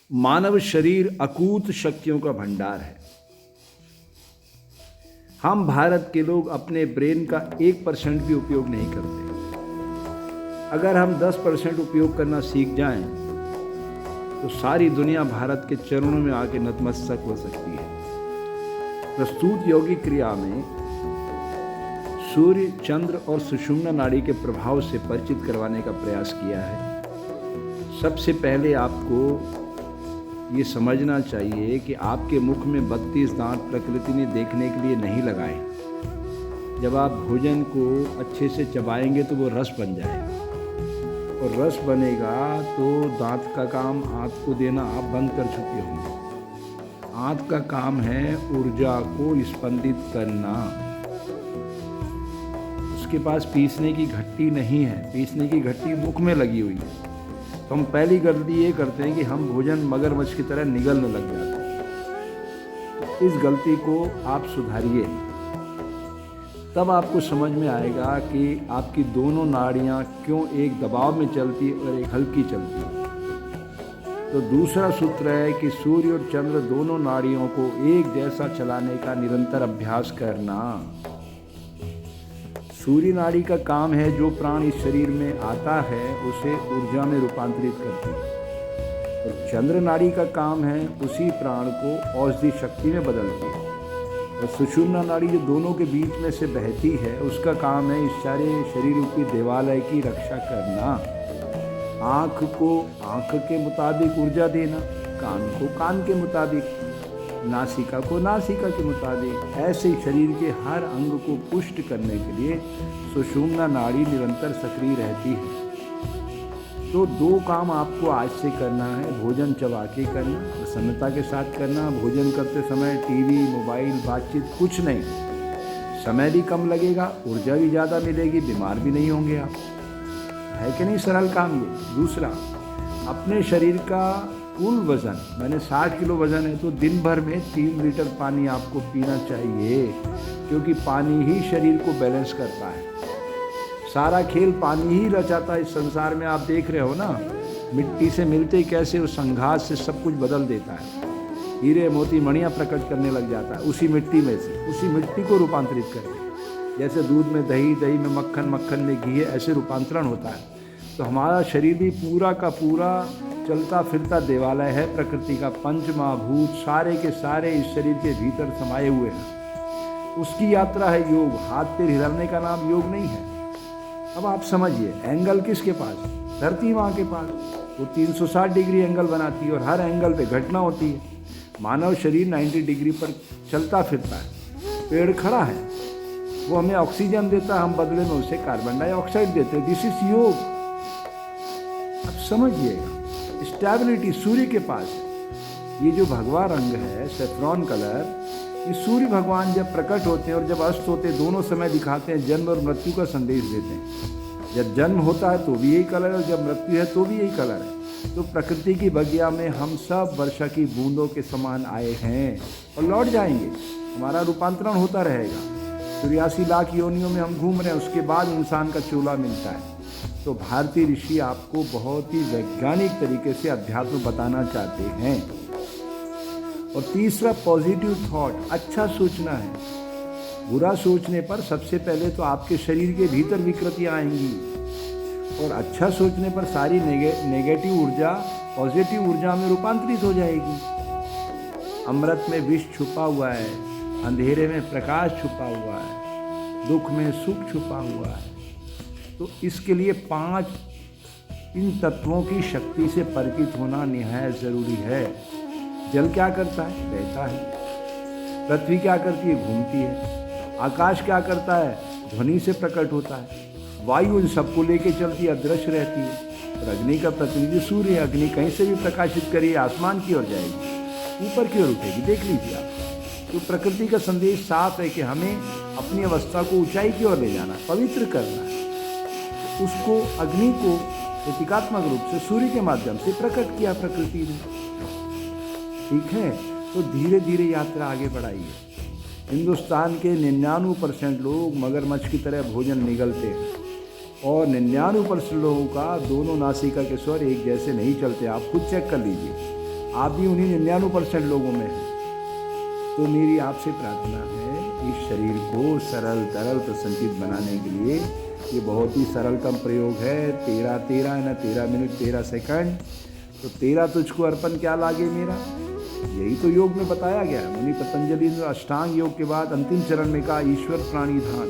मानव शरीर अकूत शक्तियों का भंडार है। हम भारत के लोग अपने ब्रेन का 1% भी उपयोग नहीं करते। अगर हम 10% उपयोग करना सीख जाएं, तो सारी दुनिया भारत के चरणों में आके नतमस्तक हो सकती है। प्रस्तुत यौगिक क्रिया में सूर्य, चंद्र और सुषुम्ना नाड़ी के प्रभाव से परिचित करवाने का प्रयास किया है। सबसे पहले आपको ये समझना चाहिए कि आपके मुख में 32 दांत प्रकृति ने देखने के लिए नहीं लगाए। जब आप भोजन को अच्छे से चबाएंगे तो वो रस बन जाएगा, और रस बनेगा तो दांत का काम आंत को देना आप बंद कर चुके होंगे। आंत का काम है ऊर्जा को स्पंदित करना। उसके पास पीसने की घट्टी नहीं है, पीसने की घट्टी मुख में लगी हुई है। तो हम पहली गलती ये करते हैं कि हम भोजन मगरमच्छ की तरह निगलने लग जाते हैं। इस गलती को आप सुधारिए, तब आपको समझ में आएगा कि आपकी दोनों नाड़ियाँ क्यों एक दबाव में चलती और एक हल्की चलती। तो दूसरा सूत्र है कि सूर्य और चंद्र दोनों नाड़ियों को एक जैसा चलाने का निरंतर अभ्यास करना। सूर्य नाड़ी का काम है जो प्राण इस शरीर में आता है उसे ऊर्जा में रूपांतरित करती है, और चंद्र नाड़ी का काम है उसी प्राण को औषधि शक्ति में बदलती है। और सुषुम्ना नाड़ी जो दोनों के बीच में से बहती है, उसका काम है इस सारे शरीर रूपी देवालय की रक्षा करना। आँख को आँख के मुताबिक ऊर्जा देना, कान को कान के मुताबिक, नासिका को नासिका के मुताबिक, ऐसे शरीर के हर अंग को पुष्ट करने के लिए सुषुम्ना नाड़ी निरंतर सक्रिय रहती है। तो 2 काम आपको आज से करना है। भोजन चबा के करना, प्रसन्नता के साथ करना। भोजन करते समय टीवी, मोबाइल, बातचीत कुछ नहीं। समय भी कम लगेगा, ऊर्जा भी ज़्यादा मिलेगी, बीमार भी नहीं होंगे आप। है कि नहीं सरल काम ये। दूसरा, अपने शरीर का कुल वज़न, मैंने 60 किलो वज़न है तो दिन भर में 3 लीटर पानी आपको पीना चाहिए, क्योंकि पानी ही शरीर को बैलेंस करता है। सारा खेल पानी ही रचाता है इस संसार में। आप देख रहे हो ना, मिट्टी से मिलते ही कैसे उस संघात से सब कुछ बदल देता है। हीरे मोती मणियाँ प्रकट करने लग जाता है उसी मिट्टी में से, उसी मिट्टी को रूपांतरित करके। जैसे दूध में दही, दही में मक्खन, मक्खन में घी, ऐसे रूपांतरण होता है। तो हमारा शरीर भी पूरा का पूरा चलता फिरता देवालय है प्रकृति का। पंचमहाभूत सारे के सारे इस शरीर के भीतर समाये हुए हैं। उसकी यात्रा है योग। हाथ पैर हिलाने का नाम योग नहीं है। अब आप समझिए, एंगल किसके पास? धरती माँ के पास। वो 360 डिग्री एंगल बनाती है और हर एंगल पे घटना होती है। मानव शरीर 90 डिग्री पर चलता फिरता है। पेड़ खड़ा है, वो हमें ऑक्सीजन देता है, हम बदले में उसे कार्बन डाइऑक्साइड देते हैं। दिस इज योग। अब समझिएगा, स्टेबिलिटी सूर्य के पास है। ये जो भगवा रंग है, सैफ्रॉन कलर, ये सूर्य भगवान जब प्रकट होते हैं और जब अस्त होते हैं, दोनों समय दिखाते हैं, जन्म और मृत्यु का संदेश देते हैं। जब जन्म होता है तो भी यही कलर है, और जब मृत्यु है तो भी यही कलर है। तो प्रकृति की बगिया में हम सब वर्षा की बूंदों के समान आए हैं और लौट जाएंगे। हमारा रूपांतरण होता रहेगा। 83 लाख योनियों में हम घूम रहे हैं, उसके बाद इंसान का चोला मिलता है। तो भारतीय ऋषि आपको बहुत ही वैज्ञानिक तरीके से अध्यात्म बताना चाहते हैं। और तीसरा, पॉजिटिव थॉट, अच्छा सोचना है। बुरा सोचने पर सबसे पहले तो आपके शरीर के भीतर विकृतियाँ आएंगी, और अच्छा सोचने पर सारी नेगेटिव ऊर्जा पॉजिटिव ऊर्जा में रूपांतरित हो जाएगी। अमृत में विष छुपा हुआ है, अंधेरे में प्रकाश छुपा हुआ है, दुख में सुख छुपा हुआ है। तो इसके लिए 5 इन तत्वों की शक्ति से परिचित होना निहायत ज़रूरी है। जल क्या करता है? बहता है। पृथ्वी क्या करती है? घूमती है। आकाश क्या करता है? ध्वनि से प्रकट होता है। वायु इन सबको लेके चलती है, अदृश्य रहती है। और अग्नि का प्रतिनिधि सूर्य है। अग्नि कहीं से भी प्रकाशित करिए, आसमान की ओर जाएगी, ऊपर की ओर उठेगी। देख लीजिए आप। तो प्रकृति का संदेश साफ है कि हमें अपनी अवस्था को ऊंचाई की ओर ले जाना, पवित्र करना है। उसको, अग्नि को प्रतीकात्मक रूप से सूर्य के माध्यम से प्रकट किया प्रकृति ने। ठीक है, तो धीरे धीरे यात्रा आगे बढ़ाइए। हिंदुस्तान के 99% लोग मगरमच्छ की तरह भोजन निगलते हैं, और 99% लोगों का दोनों नासिका के स्वर एक जैसे नहीं चलते। आप खुद चेक कर लीजिए। आप भी उन्हीं 99% लोगों में हैं। तो मेरी आपसे प्रार्थना है, इस शरीर को सरल तरल प्रसन्नचित बनाने के लिए ये बहुत ही सरलतम प्रयोग है। 13 मिनट 13 सेकंड। तो 13 तुझको अर्पण क्या लागे मेरा, यही तो योग में बताया गया है। मुनि पतंजलि ने अष्टांग योग के बाद अंतिम चरण में कहा, ईश्वर प्राणी धान,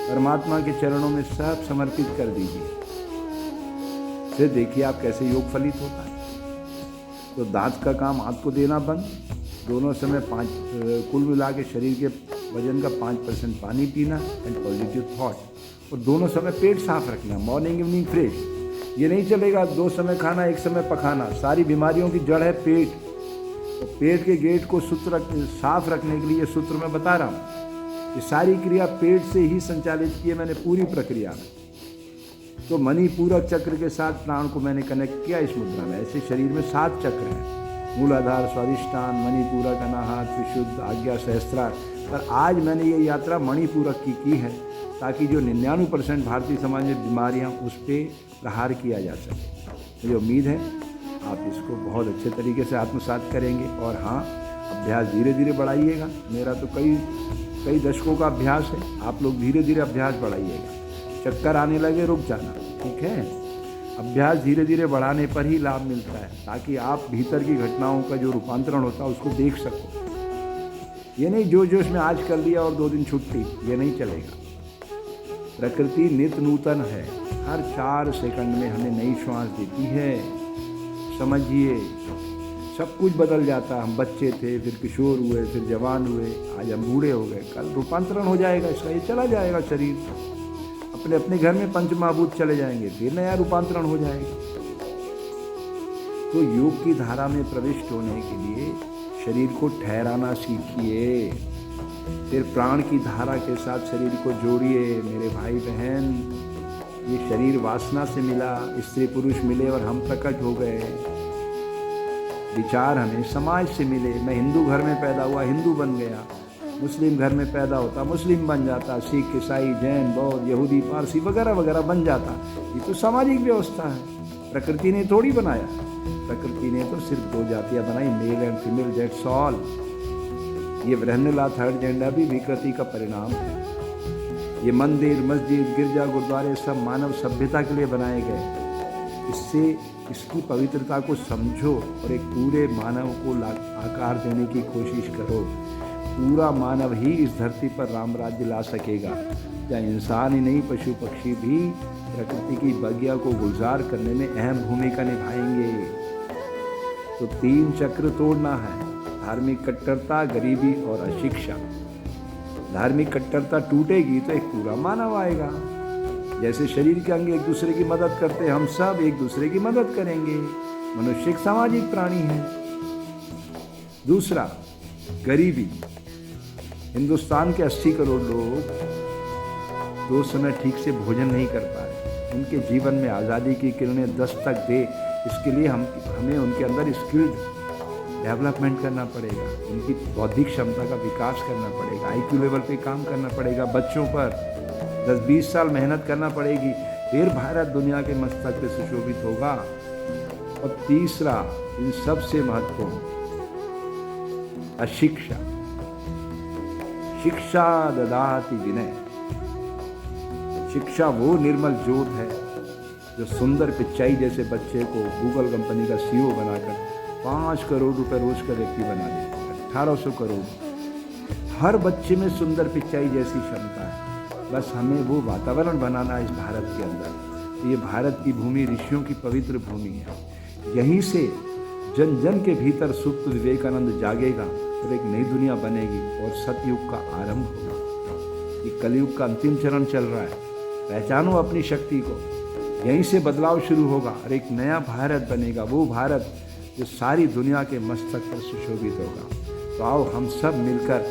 परमात्मा के चरणों में सब समर्पित कर दीजिए। फिर देखिए आप कैसे योग फलित होता है। तो दांत का काम आपको देना बंद, दोनों समय कुल मिला के शरीर के वजन का 5% पानी पीना एंड पॉजिटिव थॉट, और दोनों समय पेट साफ रखना, मॉर्निंग इवनिंग फ्रेश। ये नहीं चलेगा 2 समय खाना 1 समय पकाना। सारी बीमारियों की जड़ है पेट, तो पेट के गेट को साफ रखने के लिए ये सूत्र मैं बता रहा हूँ। ये सारी क्रिया पेट से ही संचालित की है मैंने पूरी प्रक्रिया में। तो मणिपूरक चक्र के साथ प्राण को मैंने कनेक्ट किया इस मुद्रा में। ऐसे शरीर में 7 चक्र हैं, मूलाधार, स्वादिष्टान, मणिपूरक, अनाहत, विशुद्ध, आज्ञा, सहस्त्रार। पर आज मैंने ये यात्रा मणिपूरक की है, ताकि जो 99% भारतीय समाज में बीमारियाँ, उस पर प्रहार किया जा सके। मुझे उम्मीद है आप इसको बहुत अच्छे तरीके से आत्मसात करेंगे। और हाँ, अभ्यास धीरे धीरे बढ़ाइएगा। मेरा तो कई दशकों का अभ्यास है, आप लोग धीरे धीरे अभ्यास बढ़ाइएगा। चक्कर आने लगे रुक जाना, ठीक है। अभ्यास धीरे धीरे बढ़ाने पर ही लाभ मिलता है, ताकि आप भीतर की घटनाओं का जो रूपांतरण होता है उसको देख सको। ये नहीं जो इसमें आज कर लिया और 2 दिन छुट्टी, ये नहीं चलेगा। प्रकृति नित्य नूतन है, हर 4 सेकंड में हमें नई श्वास देती है। समझिए, सब कुछ बदल जाता है। हम बच्चे थे, फिर किशोर हुए, फिर जवान हुए, आज हम बूढ़े हो गए। कल रूपांतरण हो जाएगा इसका, ये चला जाएगा शरीर। अपने अपने घर में पंच महाभूत चले जाएंगे, फिर नया रूपांतरण हो जाएगा। तो योग की धारा में प्रविष्ट होने के लिए शरीर को ठहराना सीखिए, फिर प्राण की धारा के साथ शरीर को जोड़िए। मेरे भाई बहन, ये शरीर वासना से मिला, स्त्री पुरुष मिले और हम प्रकट हो गए। विचार हमें समाज से मिले। मैं हिंदू घर में पैदा हुआ, हिंदू बन गया। मुस्लिम घर में पैदा होता, मुस्लिम बन जाता। सिख, ईसाई, जैन, बौद्ध, यहूदी, पारसी वगैरह वगैरह बन जाता। ये तो सामाजिक व्यवस्था है, प्रकृति ने थोड़ी बनाया। प्रकृति ने तो सिर्फ 2 जातियाँ बनाई, male and female, that's all. ये वृहन्नला थर्ड जेंडर भी विकृति का परिणाम है। ये मंदिर, मस्जिद, गिरजा, गुरुद्वारे सब मानव सभ्यता के लिए बनाए गए। इससे इसकी पवित्रता को समझो और एक पूरे मानव को आकार देने की कोशिश करो। पूरा मानव ही इस धरती पर राम राज्य ला सकेगा। या इंसान ही नहीं, पशु पक्षी भी प्रकृति की बगिया को गुलजार करने में अहम भूमिका निभाएंगे। तो 3 चक्र तोड़ना है, धार्मिक कट्टरता, गरीबी और अशिक्षा। धार्मिक कट्टरता टूटेगी तो एक पूरा मानव आएगा। जैसे शरीर के अंग एक दूसरे की मदद करते हैं, हम सब एक दूसरे की मदद करेंगे। मनुष्य एक सामाजिक प्राणी है। दूसरा, गरीबी। हिंदुस्तान के 80 करोड़ लोग 2 समय ठीक से भोजन नहीं कर पा रहे। उनके जीवन में आज़ादी की किरणें दस्तक दे, इसके लिए हमें उनके अंदर स्किल्ड डेवलपमेंट करना पड़ेगा। उनकी बौद्धिक क्षमता का विकास करना पड़ेगा। IQ लेवल पे काम करना पड़ेगा। बच्चों पर 10-20 साल मेहनत करना पड़ेगी, फिर भारत दुनिया के मस्तक पे सुशोभित होगा। और तीसरा, इन सबसे महत्वपूर्ण, अशिक्षा। शिक्षा ददाति विनय। शिक्षा वो निर्मल जोत है जो सुंदर पिच्चाई जैसे बच्चे को गूगल कंपनी का CEO बनाकर 5 करोड़ रुपए रोज का व्यक्ति बना देता है। 1800 करोड़। हर बच्चे में सुंदर पिच्चाई जैसी क्षमता है, बस हमें वो वातावरण बनाना है इस भारत के अंदर। ये भारत की भूमि ऋषियों की पवित्र भूमि है। यहीं से जन जन के भीतर सुप्त विवेकानंद जागेगा और एक नई दुनिया बनेगी और सतयुग का आरंभ होगा। ये कलयुग का अंतिम चरण चल रहा है। पहचानो अपनी शक्ति को, यहीं से बदलाव शुरू होगा और एक नया भारत बनेगा, वो भारत जो सारी दुनिया के मस्तक पर सुशोभित होगा। तो आओ हम सब मिलकर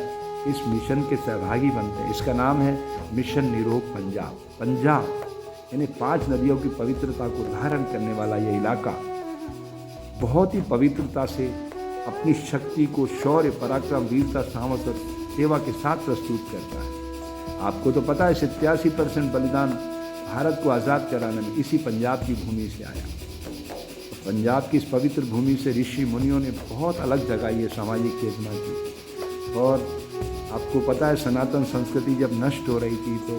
इस मिशन के सहभागी बनते हैं। इसका नाम है मिशन निरोग पंजाब। पंजाब यानी 5 नदियों की पवित्रता को धारण करने वाला ये इलाका बहुत ही पवित्रता से अपनी शक्ति को शौर्य, पराक्रम, वीरता, साहस और सेवा के साथ प्रस्तुत करता है। आपको तो पता है 87% बलिदान भारत को आज़ाद कराने में इसी पंजाब की भूमि से आया। पंजाब की इस पवित्र भूमि से ऋषि मुनियों ने बहुत अलग जगाई है सामाजिक चेतना की। और आपको पता है सनातन संस्कृति जब नष्ट हो रही थी तो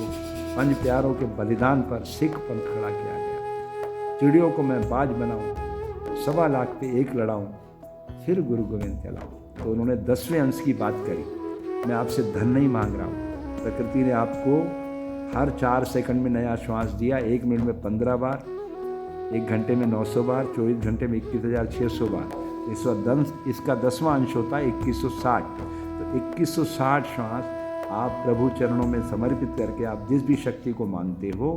पंज प्यारों के बलिदान पर सिख पंथ खड़ा किया गया। चिड़ियों को मैं बाज बनाऊं, 1.25 लाख पे एक लड़ाऊं, फिर गुरु गोविंद कहलाऊं। तो उन्होंने 10वें अंश की बात करी। मैं आपसे धन नहीं मांग रहा हूँ। प्रकृति ने आपको हर 4 सेकंड में नया श्वास दिया, 1 मिनट में 15 बार, 1 घंटे में 900 बार, 24 घंटे में 21,600 बार। इसका 10वां अंश होता है 2160। तो 2160 श्वास आप प्रभु चरणों में समर्पित करके आप जिस भी शक्ति को मानते हो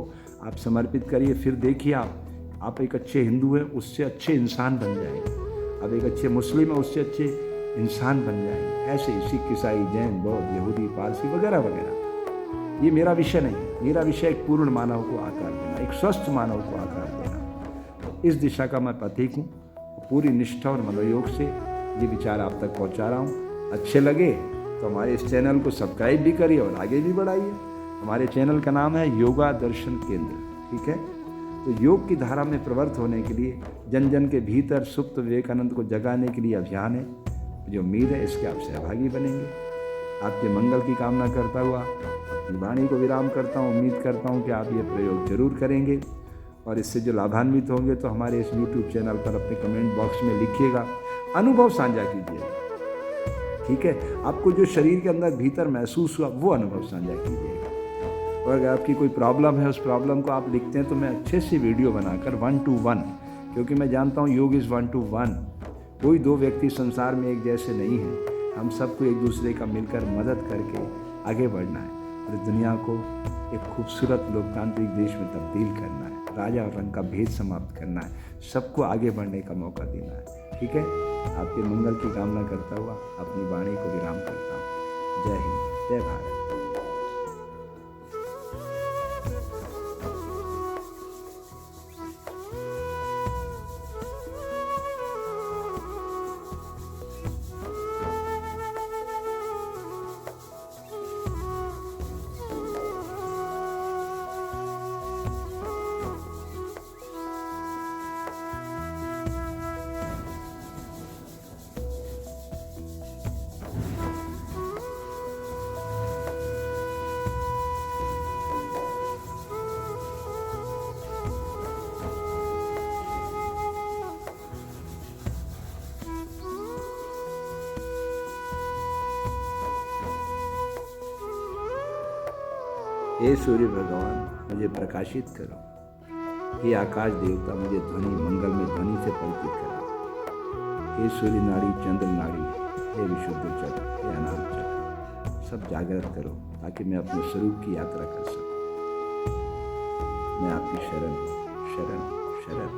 आप समर्पित करिए। फिर देखिए आप एक अच्छे हिंदू हैं, उससे अच्छे इंसान बन जाएंगे। आप एक अच्छे मुस्लिम हैं, उससे अच्छे इंसान बन जाएंगे। ऐसे ही सिख, ईसाई, जैन, बौद्ध, यहूदी, पारसी वगैरह वगैरह। ये मेरा विषय नहीं है। मेरा विषय एक पूर्ण मानव को आकार देना, एक स्वस्थ मानव को आकार देना। तो इस दिशा का मैं पथिक हूँ। पूरी निष्ठा और मनोयोग से ये विचार आप तक पहुँचा रहा हूँ। अच्छे लगे तो हमारे इस चैनल को सब्सक्राइब भी करिए और आगे भी बढ़ाइए। हमारे चैनल का नाम है योगा दर्शन केंद्र, ठीक है। तो योग की धारा में प्रवृत्त होने के लिए जन जन के भीतर सुप्त विवेकानंद को जगाने के लिए अभियान है। मुझे उम्मीद है इसके आप सहभागी बनेंगे। आपके मंगल की कामना करता हुआ अपनी वाणी को विराम करता हूँ। उम्मीद करता हूँ कि आप ये प्रयोग जरूर करेंगे और इससे जो लाभान्वित होंगे तो हमारे इस YouTube चैनल पर अपने कमेंट बॉक्स में लिखिएगा, अनुभव साझा कीजिएगा, ठीक है। आपको जो शरीर के अंदर भीतर महसूस हुआ वो अनुभव साझा कीजिएगा। और अगर आपकी कोई प्रॉब्लम है, उस प्रॉब्लम को आप लिखते हैं तो मैं अच्छे से वीडियो बनाकर 1 to 1, क्योंकि मैं जानता हूँ योग इज़ 1 to 1। कोई 2 व्यक्ति संसार में एक जैसे नहीं हैं। हम सबको एक दूसरे का मिलकर मदद करके आगे बढ़ना है और दुनिया को एक खूबसूरत लोकतांत्रिक देश में तब्दील करना है। राजा और रंग का भेद समाप्त करना है। सबको आगे बढ़ने का मौका देना है, ठीक है। आपके मंगल की कामना करता हुआ अपनी वाणी को विराम करता हूँ। जय हिंद, जय भारत। हे सूर्य भगवान मुझे प्रकाशित करो। हे आकाश देवता मुझे ध्वनि मंगल में ध्वनि से परिचित करो। हे सूर्य नाड़ी, चंद्र नाड़ी, हे विशुद्ध चक्र, हे अनाथ चक्र, सब जागृत करो ताकि मैं अपने स्वरूप की यात्रा कर सकूं। मैं आपकी शरण शरण शरण